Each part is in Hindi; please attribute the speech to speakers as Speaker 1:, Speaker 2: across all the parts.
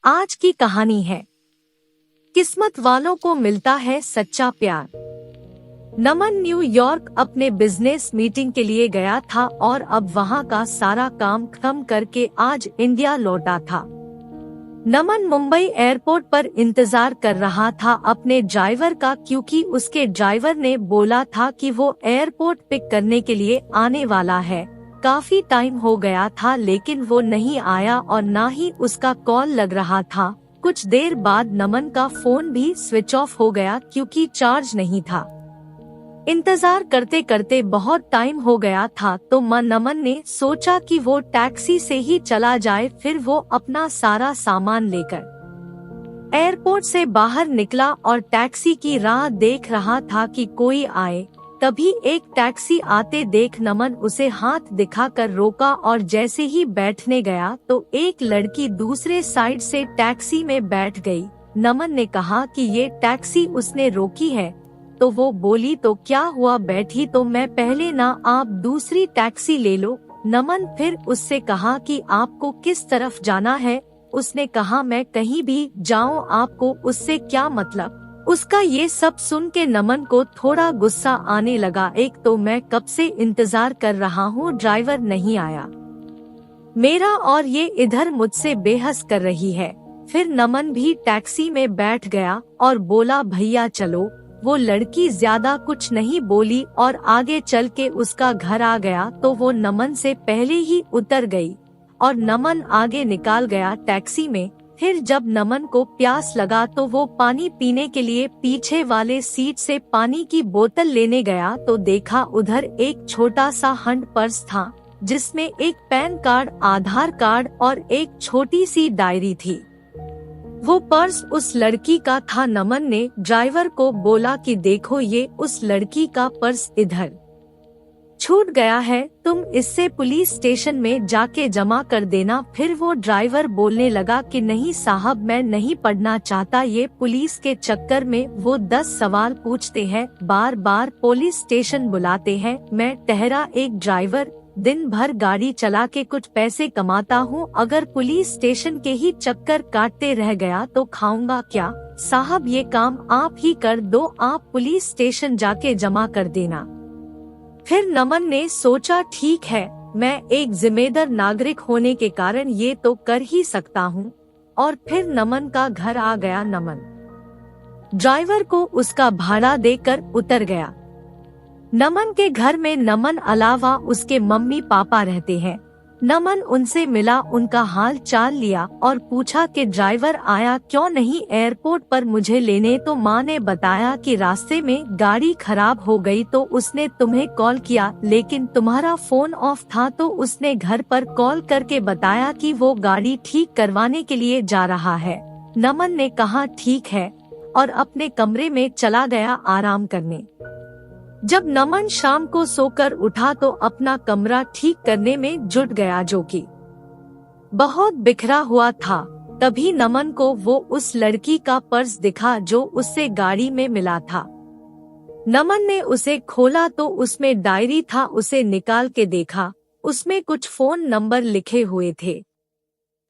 Speaker 1: आज की कहानी है किस्मत वालों को मिलता है सच्चा प्यार। नमन न्यूयॉर्क अपने बिजनेस मीटिंग के लिए गया था और अब वहां का सारा काम खत्म करके आज इंडिया लौटा था। नमन मुंबई एयरपोर्ट पर इंतजार कर रहा था अपने ड्राइवर का, क्योंकि उसके ड्राइवर ने बोला था कि वो एयरपोर्ट पिक करने के लिए आने वाला है। काफी टाइम हो गया था लेकिन वो नहीं आया और ना ही उसका कॉल लग रहा था। कुछ देर बाद नमन का फोन भी स्विच ऑफ हो गया क्योंकि चार्ज नहीं था। इंतजार करते करते बहुत टाइम हो गया था तो नमन ने सोचा कि वो टैक्सी से ही चला जाए। फिर वो अपना सारा सामान लेकर एयरपोर्ट से बाहर निकला और टैक्सी की राह देख रहा था कि कोई आए। तभी एक टैक्सी आते देख नमन उसे हाथ दिखाकर रोका और जैसे ही बैठने गया तो एक लड़की दूसरे साइड से टैक्सी में बैठ गई। नमन ने कहा कि ये टैक्सी उसने रोकी है, तो वो बोली तो क्या हुआ, बैठी तो मैं पहले ना, आप दूसरी टैक्सी ले लो। नमन फिर उससे कहा कि आपको किस तरफ जाना है। उसने कहा मैं कहीं भी जाऊं, आपको उससे क्या मतलब। उसका ये सब सुन के नमन को थोड़ा गुस्सा आने लगा। एक तो मैं कब से इंतजार कर रहा हूँ, ड्राइवर नहीं आया मेरा, और ये इधर मुझसे बेहस कर रही है। फिर नमन भी टैक्सी में बैठ गया और बोला भैया चलो। वो लड़की ज्यादा कुछ नहीं बोली और आगे चल के उसका घर आ गया तो वो नमन से पहले ही उतर गई और नमन आगे निकाल गया टैक्सी में। फिर जब नमन को प्यास लगा तो वो पानी पीने के लिए पीछे वाले सीट से पानी की बोतल लेने गया तो देखा उधर एक छोटा सा हैंड पर्स था जिसमें एक पैन कार्ड, आधार कार्ड और एक छोटी सी डायरी थी। वो पर्स उस लड़की का था। नमन ने ड्राइवर को बोला कि देखो ये उस लड़की का पर्स इधर छूट गया है, तुम इससे पुलिस स्टेशन में जाके जमा कर देना। फिर वो ड्राइवर बोलने लगा कि नहीं साहब, मैं नहीं पढ़ना चाहता, ये पुलिस के चक्कर में वो 10 सवाल पूछते हैं, बार बार पुलिस स्टेशन बुलाते हैं। मैं ठहरा एक ड्राइवर, दिन भर गाड़ी चला के कुछ पैसे कमाता हूँ, अगर पुलिस स्टेशन के ही चक्कर काटते रह गया तो खाऊंगा क्या। साहब ये काम आप ही कर दो, आप पुलिस स्टेशन जाके जमा कर देना। फिर नमन ने सोचा ठीक है, मैं एक जिम्मेदार नागरिक होने के कारण ये तो कर ही सकता हूँ, और फिर नमन का घर आ गया। नमन ड्राइवर को उसका भाड़ा देकर उतर गया। नमन के घर में नमन अलावा उसके मम्मी पापा रहते हैं। नमन उनसे मिला, उनका हाल चाल लिया और पूछा कि ड्राइवर आया क्यों नहीं एयरपोर्ट पर मुझे लेने। तो माँ ने बताया कि रास्ते में गाड़ी खराब हो गई तो उसने तुम्हें कॉल किया, लेकिन तुम्हारा फोन ऑफ था तो उसने घर पर कॉल करके बताया कि वो गाड़ी ठीक करवाने के लिए जा रहा है। नमन ने कहा ठीक है और अपने कमरे में चला गया आराम करने। जब नमन शाम को सोकर उठा तो अपना कमरा ठीक करने में जुट गया, जो कि बहुत बिखरा हुआ था। तभी नमन को वो उस लड़की का पर्स दिखा जो उससे गाड़ी में मिला था। नमन ने उसे खोला तो उसमें डायरी था। उसे निकाल के देखा, उसमें कुछ फोन नंबर लिखे हुए थे।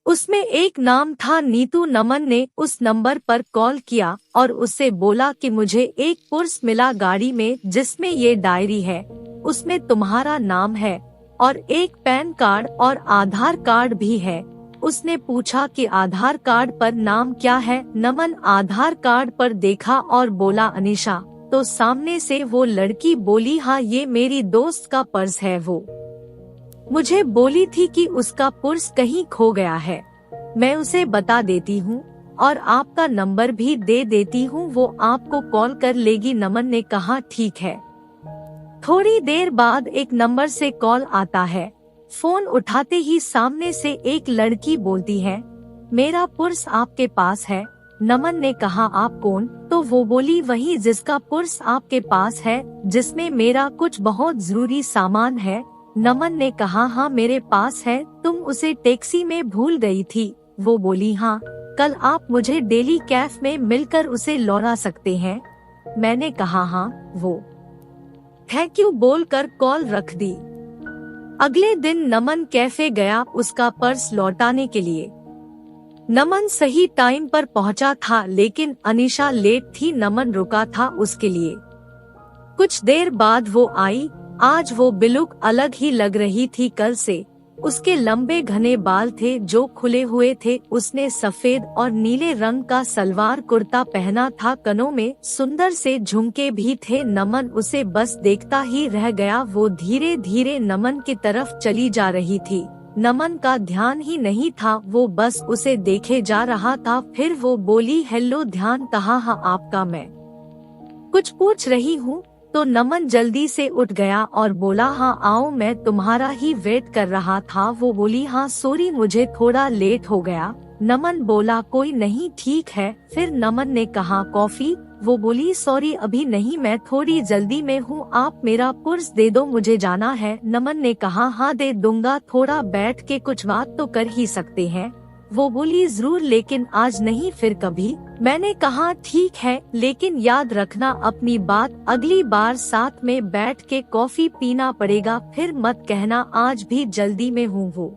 Speaker 1: उसमें एक नाम था नीतू। नमन ने उस नंबर पर कॉल किया और उससे बोला कि मुझे एक पर्स मिला गाड़ी में जिसमें ये डायरी है, उसमें तुम्हारा नाम है और एक पैन कार्ड और आधार कार्ड भी है। उसने पूछा कि आधार कार्ड पर नाम क्या है। नमन आधार कार्ड पर देखा और बोला अनीशा। तो सामने से वो लड़की बोली हाँ ये मेरी दोस्त का पर्स है, वो मुझे बोली थी कि उसका पर्स कहीं खो गया है, मैं उसे बता देती हूँ और आपका नंबर भी दे देती हूँ, वो आपको कॉल कर लेगी। नमन ने कहा ठीक है। थोड़ी देर बाद एक नंबर से कॉल आता है। फोन उठाते ही सामने से एक लड़की बोलती है मेरा पर्स आपके पास है। नमन ने कहा आप कौन? तो वो बोली वही जिसका पर्स आपके पास है, जिसमें मेरा कुछ बहुत जरूरी सामान है। नमन ने कहा हाँ मेरे पास है, तुम उसे टैक्सी में भूल गई थी। वो बोली हाँ, कल आप मुझे डेली कैफ में मिलकर उसे लौटा सकते हैं। मैंने कहा हाँ। वो थैंक यू बोलकर कॉल रख दी। अगले दिन नमन कैफे गया उसका पर्स लौटाने के लिए। नमन सही टाइम पर पहुंचा था, लेकिन अनीशा लेट थी। नमन रुका था उसके लिए। कुछ देर बाद वो आई। आज वो बिल्कुल अलग ही लग रही थी कल से। उसके लंबे घने बाल थे जो खुले हुए थे। उसने सफेद और नीले रंग का सलवार कुर्ता पहना था। कानों में सुंदर से झुमके भी थे। नमन उसे बस देखता ही रह गया। वो धीरे धीरे नमन की तरफ चली जा रही थी। नमन का ध्यान ही नहीं था, वो बस उसे देखे जा रहा था। फिर वो बोली, हेलो, ध्यान कहाँ है आपका? मैं कुछ पूछ रही हूँ। तो नमन जल्दी से उठ गया और बोला, हाँ आओ, मैं तुम्हारा ही वेट कर रहा था। वो बोली, हाँ सॉरी, मुझे थोड़ा लेट हो गया। नमन बोला, कोई नहीं, ठीक है। फिर नमन ने कहा, कॉफी? वो बोली, सॉरी अभी नहीं, मैं थोड़ी जल्दी में हूँ। आप मेरा पर्स दे दो, मुझे जाना है। नमन ने कहा, हाँ दे दूंगा, थोड़ा बैठ के कुछ बात तो कर ही सकते हैं। वो बोली, जरूर, लेकिन आज नहीं, फिर कभी। मैंने कहा, ठीक है, लेकिन याद रखना अपनी बात, अगली बार साथ में बैठ के कॉफी पीना पड़ेगा। फिर मत कहना आज भी जल्दी में हूँ। वो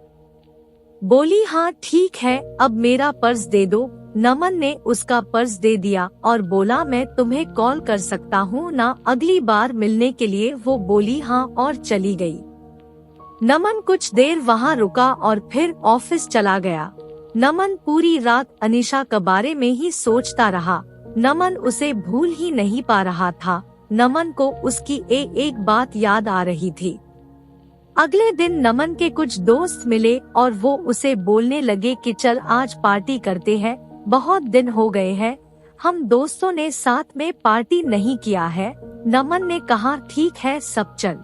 Speaker 1: बोली, हाँ ठीक है, अब मेरा पर्स दे दो। नमन ने उसका पर्स दे दिया और बोला, मैं तुम्हें कॉल कर सकता हूँ ना अगली बार मिलने के लिए? वो बोली, हाँ, और चली गई। नमन कुछ देर वहाँ रुका और फिर ऑफिस चला गया। नमन पूरी रात अनीशा के बारे में ही सोचता रहा। नमन उसे भूल ही नहीं पा रहा था। नमन को उसकी एक बात याद आ रही थी। अगले दिन नमन के कुछ दोस्त मिले और वो उसे बोलने लगे कि चल आज पार्टी करते हैं, बहुत दिन हो गए हैं, हम दोस्तों ने साथ में पार्टी नहीं किया है। नमन ने कहा, ठीक है, सब चल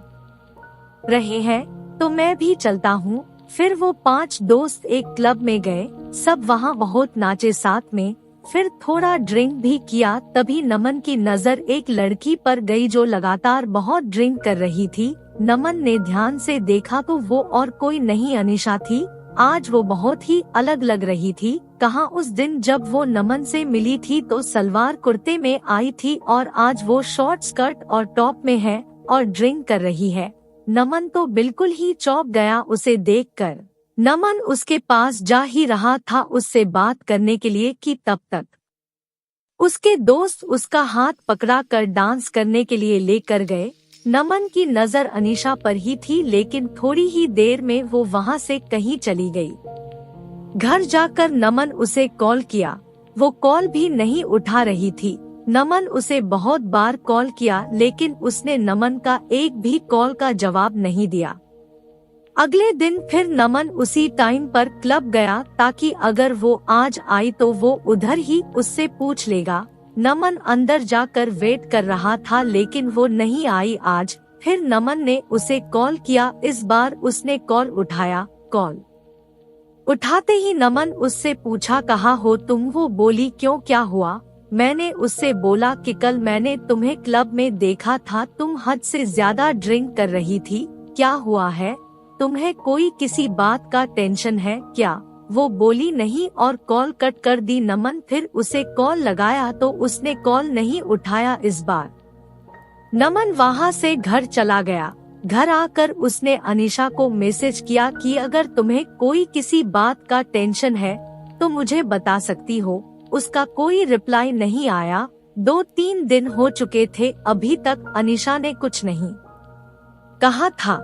Speaker 1: रहे हैं तो मैं भी चलता हूँ। फिर वो 5 दोस्त एक क्लब में गए। सब वहाँ बहुत नाचे साथ में, फिर थोड़ा ड्रिंक भी किया। तभी नमन की नजर एक लड़की पर गई जो लगातार बहुत ड्रिंक कर रही थी। नमन ने ध्यान से देखा तो वो और कोई नहीं, अनीशा थी। आज वो बहुत ही अलग लग रही थी। कहाँ उस दिन जब वो नमन से मिली थी तो सलवार कुर्ते में आई थी और आज वो शॉर्ट स्कर्ट और टॉप में है और ड्रिंक कर रही है। नमन तो बिल्कुल ही चौंक गया उसे देखकर। नमन उसके पास जा ही रहा था उससे बात करने के लिए कि तब तक उसके दोस्त उसका हाथ पकड़ा कर डांस करने के लिए लेकर गए। नमन की नजर अनीशा पर ही थी, लेकिन थोड़ी ही देर में वो वहाँ से कहीं चली गई। घर जाकर नमन उसे कॉल किया, वो कॉल भी नहीं उठा रही थी। नमन उसे बहुत बार कॉल किया, लेकिन उसने नमन का एक भी कॉल का जवाब नहीं दिया। अगले दिन फिर नमन उसी टाइम पर क्लब गया ताकि अगर वो आज आई तो वो उधर ही उससे पूछ लेगा। नमन अंदर जाकर वेट कर रहा था, लेकिन वो नहीं आई आज। फिर नमन ने उसे कॉल किया। इस बार उसने कॉल उठाया। कॉल उठाते ही नमन उससे पूछा, कहाँ हो तुम? वो बोली, क्यों, क्या हुआ? मैंने उससे बोला कि कल मैंने तुम्हें क्लब में देखा था, तुम हद से ज्यादा ड्रिंक कर रही थी, क्या हुआ है? तुम्हें कोई किसी बात का टेंशन है क्या? वो बोली, नहीं, और कॉल कट कर दी। नमन फिर उसे कॉल लगाया तो उसने कॉल नहीं उठाया। इस बार नमन वहाँ से घर चला गया। घर आकर उसने अनीशा को मैसेज किया कि अगर तुम्हें कोई किसी बात का टेंशन है तो मुझे बता सकती हो। उसका कोई रिप्लाई नहीं आया। 2-3 दिन हो चुके थे, अभी तक अनीशा ने कुछ नहीं कहा था।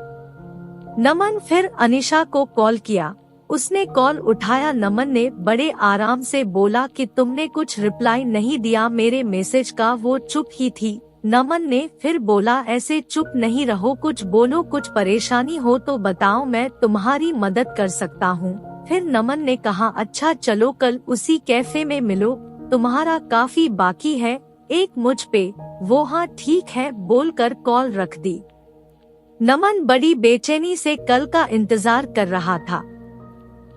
Speaker 1: नमन फिर अनीशा को कॉल किया। उसने कॉल उठाया। नमन ने बड़े आराम से बोला कि तुमने कुछ रिप्लाई नहीं दिया मेरे मैसेज का। वो चुप ही थी। नमन ने फिर बोला, ऐसे चुप नहीं रहो, कुछ बोलो, कुछ परेशानी हो तो बताओ, मैं तुम्हारी मदद कर सकता हूँ। फिर नमन ने कहा, अच्छा चलो कल उसी कैफे में मिलो, तुम्हारा काफी बाकी है एक मुझ पे। वो हाँ ठीक है बोलकर कॉल रख दी। नमन बड़ी बेचैनी से कल का इंतजार कर रहा था।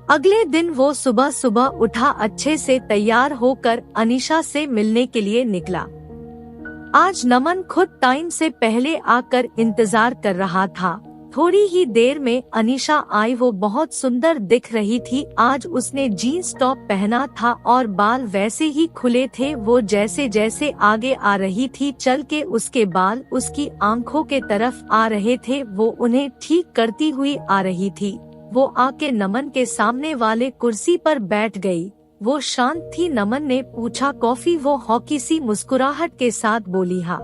Speaker 1: अगले दिन वो सुबह सुबह उठा, अच्छे से तैयार होकर अनीशा से मिलने के लिए निकला। आज नमन खुद टाइम से पहले आकर इंतजार कर रहा था। थोड़ी ही देर में अनीशा आई। वो बहुत सुंदर दिख रही थी। आज उसने जीन्स टॉप पहना था और बाल वैसे ही खुले थे। वो जैसे जैसे आगे आ रही थी, चल के उसके बाल उसकी आंखों के तरफ आ रहे थे। वो उन्हें ठीक करती हुई आ रही थी। वो आके नमन के सामने वाले कुर्सी पर बैठ गई। वो शांत थी। नमन ने पूछा कॉफी? वो हॉकी सी मुस्कुराहट के साथ बोली हाँ।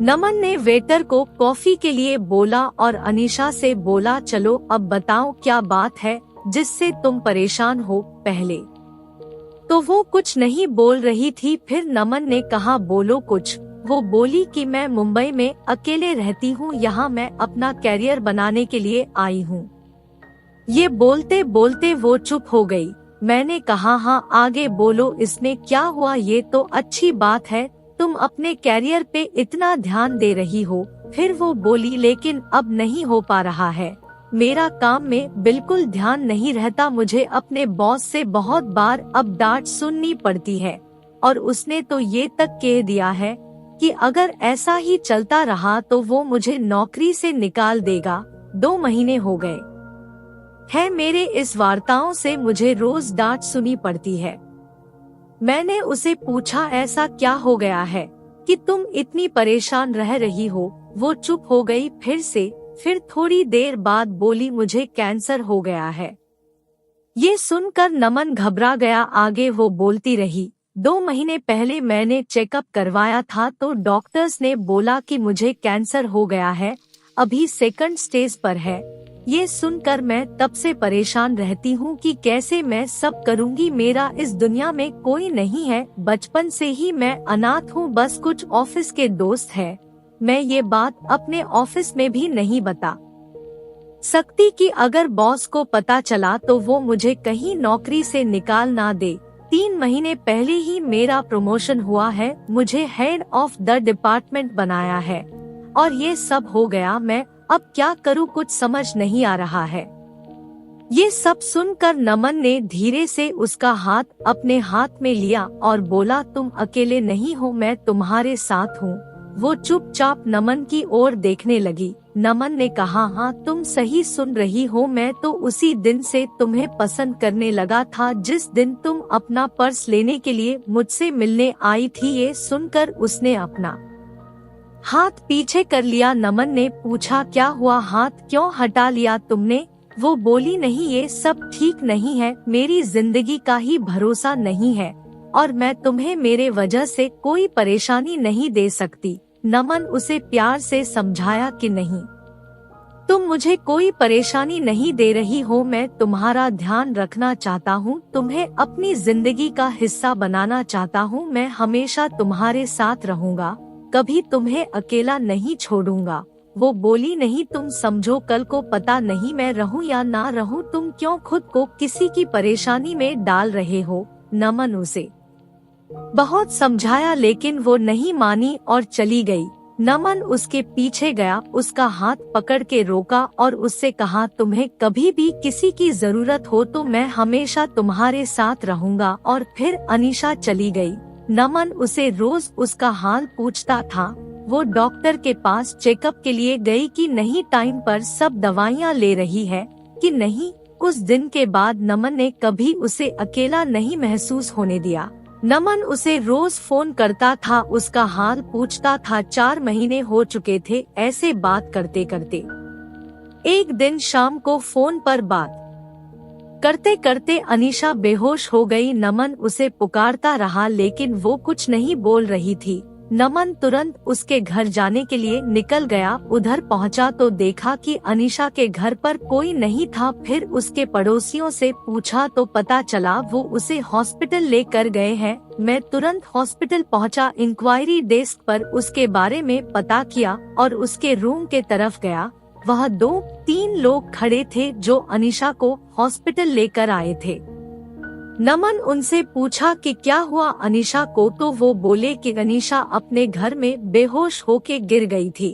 Speaker 1: नमन ने वेटर को कॉफी के लिए बोला और अनीशा से बोला चलो अब बताओ क्या बात है जिससे तुम परेशान हो। पहले तो वो कुछ नहीं बोल रही थी, फिर नमन ने कहा बोलो कुछ। वो बोली कि मैं मुंबई में अकेले रहती हूँ, यहाँ मैं अपना कैरियर बनाने के लिए आई हूँ। ये बोलते बोलते वो चुप हो गई। मैंने कहा हाँ आगे बोलो, इसमें क्या हुआ? ये तो अच्छी बात है, तुम अपने कैरियर पे इतना ध्यान दे रही हो। फिर वो बोली लेकिन अब नहीं हो पा रहा है, मेरा काम में बिल्कुल ध्यान नहीं रहता, मुझे अपने बॉस से बहुत बार अब डांट सुननी पड़ती है और उसने तो ये तक कह दिया है कि अगर ऐसा ही चलता रहा तो वो मुझे नौकरी से निकाल देगा। 2 महीने हो गए है मेरे इस वार्ताओं से मुझे रोज डांट सुनी पड़ती है। मैंने उसे पूछा ऐसा क्या हो गया है कि तुम इतनी परेशान रह रही हो? वो चुप हो गई फिर थोड़ी देर बाद बोली मुझे कैंसर हो गया है। ये सुनकर नमन घबरा गया। आगे वो बोलती रही 2 महीने पहले मैंने चेकअप करवाया था तो डॉक्टर्स ने बोला कि मुझे कैंसर हो गया है, अभी 2nd स्टेज पर है। ये सुनकर मैं तब से परेशान रहती हूँ कि कैसे मैं सब करूँगी, मेरा इस दुनिया में कोई नहीं है, बचपन से ही मैं अनाथ हूँ, बस कुछ ऑफिस के दोस्त हैं। मैं ये बात अपने ऑफिस में भी नहीं बता सकती कि अगर बॉस को पता चला तो वो मुझे कहीं नौकरी से निकाल ना दे। 3 महीने पहले ही मेरा प्रमोशन हुआ है, मुझे हेड ऑफ द डिपार्टमेंट बनाया है और ये सब हो गया। मैं अब क्या करूँ, कुछ समझ नहीं आ रहा है। ये सब सुनकर नमन ने धीरे से उसका हाथ अपने हाथ में लिया और बोला तुम अकेले नहीं हो, मैं तुम्हारे साथ हूँ। वो चुपचाप नमन की ओर देखने लगी। नमन ने कहा हाँ तुम सही सुन रही हो, मैं तो उसी दिन से तुम्हें पसंद करने लगा था जिस दिन तुम अपना पर्स लेने के लिए मुझसे मिलने आई थी। ये सुनकर उसने अपना हाथ पीछे कर लिया। नमन ने पूछा क्या हुआ, हाथ क्यों हटा लिया तुमने? वो बोली नहीं ये सब ठीक नहीं है, मेरी जिंदगी का ही भरोसा नहीं है और मैं तुम्हें मेरे वजह से कोई परेशानी नहीं दे सकती। नमन उसे प्यार से समझाया कि नहीं, तुम मुझे कोई परेशानी नहीं दे रही हो, मैं तुम्हारा ध्यान रखना चाहता हूँ, तुम्हें अपनी जिंदगी का हिस्सा बनाना चाहता हूँ, मैं हमेशा तुम्हारे साथ रहूँगा, कभी तुम्हें अकेला नहीं छोड़ूंगा। वो बोली नहीं तुम समझो, कल को पता नहीं मैं रहूं या ना रहूं, तुम क्यों खुद को किसी की परेशानी में डाल रहे हो। नमन उसे बहुत समझाया लेकिन वो नहीं मानी और चली गई। नमन उसके पीछे गया, उसका हाथ पकड़ के रोका और उससे कहा तुम्हें कभी भी किसी की जरूरत हो तो मैं हमेशा तुम्हारे साथ रहूंगा। और फिर अनीशा चली गई। नमन उसे रोज उसका हाल पूछता था। वो डॉक्टर के पास चेकअप के लिए गई कि नहीं, टाइम पर सब दवाइयाँ ले रही है कि नहीं। कुछ दिन के बाद नमन ने कभी उसे अकेला नहीं महसूस होने दिया। नमन उसे रोज फोन करता था, उसका हाल पूछता था। 4 महीने हो चुके थे ऐसे बात करते करते। एक दिन शाम को फोन पर बात करते करते अनीशा बेहोश हो गई। नमन उसे पुकारता रहा लेकिन वो कुछ नहीं बोल रही थी। नमन तुरंत उसके घर जाने के लिए निकल गया। उधर पहुंचा तो देखा कि अनीशा के घर पर कोई नहीं था। फिर उसके पड़ोसियों से पूछा तो पता चला वो उसे हॉस्पिटल लेकर गए हैं। मैं तुरंत हॉस्पिटल पहुंचा, इंक्वायरी डेस्क पर उसके बारे में पता किया और उसके रूम के तरफ गया। वह 2-3 लोग खड़े थे जो अनीशा को हॉस्पिटल लेकर आए थे। नमन उनसे पूछा कि क्या हुआ अनीशा को, तो वो बोले कि अनीशा अपने घर में बेहोश होके गिर गई थी।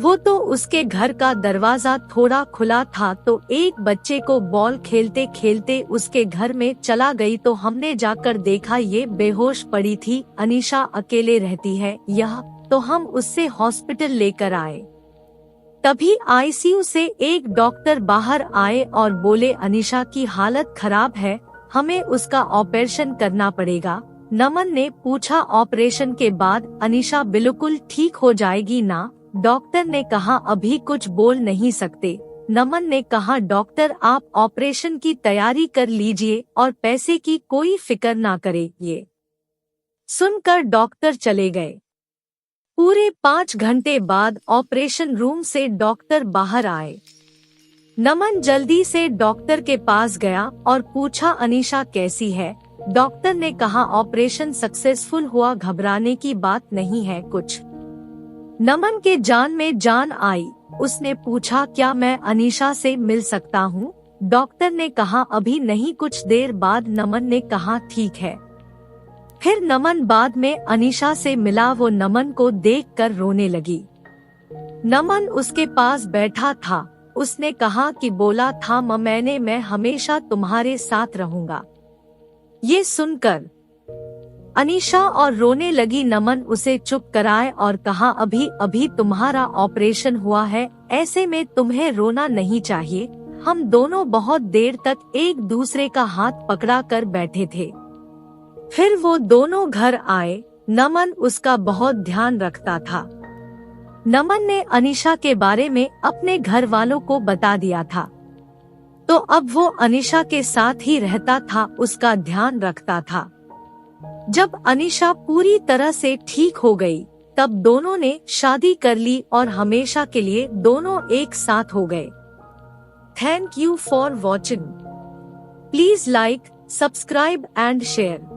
Speaker 1: वो तो उसके घर का दरवाजा थोड़ा खुला था तो एक बच्चे को बॉल खेलते खेलते उसके घर में चला गई तो हमने जाकर देखा ये बेहोश पड़ी थी। अनीशा अकेले रहती है यह, तो हम उससे हॉस्पिटल लेकर आए। तभी आईसीयू से एक डॉक्टर बाहर आए और बोले अनीशा की हालत खराब है, हमें उसका ऑपरेशन करना पड़ेगा। नमन ने पूछा ऑपरेशन के बाद अनीशा बिल्कुल ठीक हो जाएगी ना? डॉक्टर ने कहा अभी कुछ बोल नहीं सकते, नमन ने कहा, डॉक्टर आप ऑपरेशन की तैयारी कर लीजिए और पैसे की कोई फिक्र ना करें। ये सुनकर डॉक्टर चले गए। पूरे 5 घंटे बाद ऑपरेशन रूम से डॉक्टर बाहर आए। नमन जल्दी से डॉक्टर के पास गया और पूछा, अनीशा कैसी है? डॉक्टर ने कहा, ऑपरेशन सक्सेसफुल हुआ, घबराने की बात नहीं है कुछ। नमन के जान में जान आई। उसने पूछा, क्या मैं अनीशा से मिल सकता हूँ? डॉक्टर ने कहा, अभी नहीं, कुछ देर बाद। नमन ने कहा, ठीक है। फिर नमन बाद में अनीशा से मिला। वो नमन को देखकर रोने लगी। नमन उसके पास बैठा था। उसने कहा कि बोला था मैं हमेशा तुम्हारे साथ रहूंगा। ये सुनकर अनीशा और रोने लगी। नमन उसे चुप कराए और कहा, अभी अभी तुम्हारा ऑपरेशन हुआ है, ऐसे में तुम्हें रोना नहीं चाहिए। हम दोनों बहुत देर तक एक दूसरे का हाथ पकड़ा कर बैठे थे। फिर वो दोनों घर आए। नमन उसका बहुत ध्यान रखता था। नमन ने अनीशा के बारे में अपने घर वालों को बता दिया था, तो अब वो अनीशा के साथ ही रहता था, उसका ध्यान रखता था। जब अनीशा पूरी तरह से ठीक हो गई, तब दोनों ने शादी कर ली और हमेशा के लिए दोनों एक साथ हो गए। Thank you for watching. Please like, subscribe and share.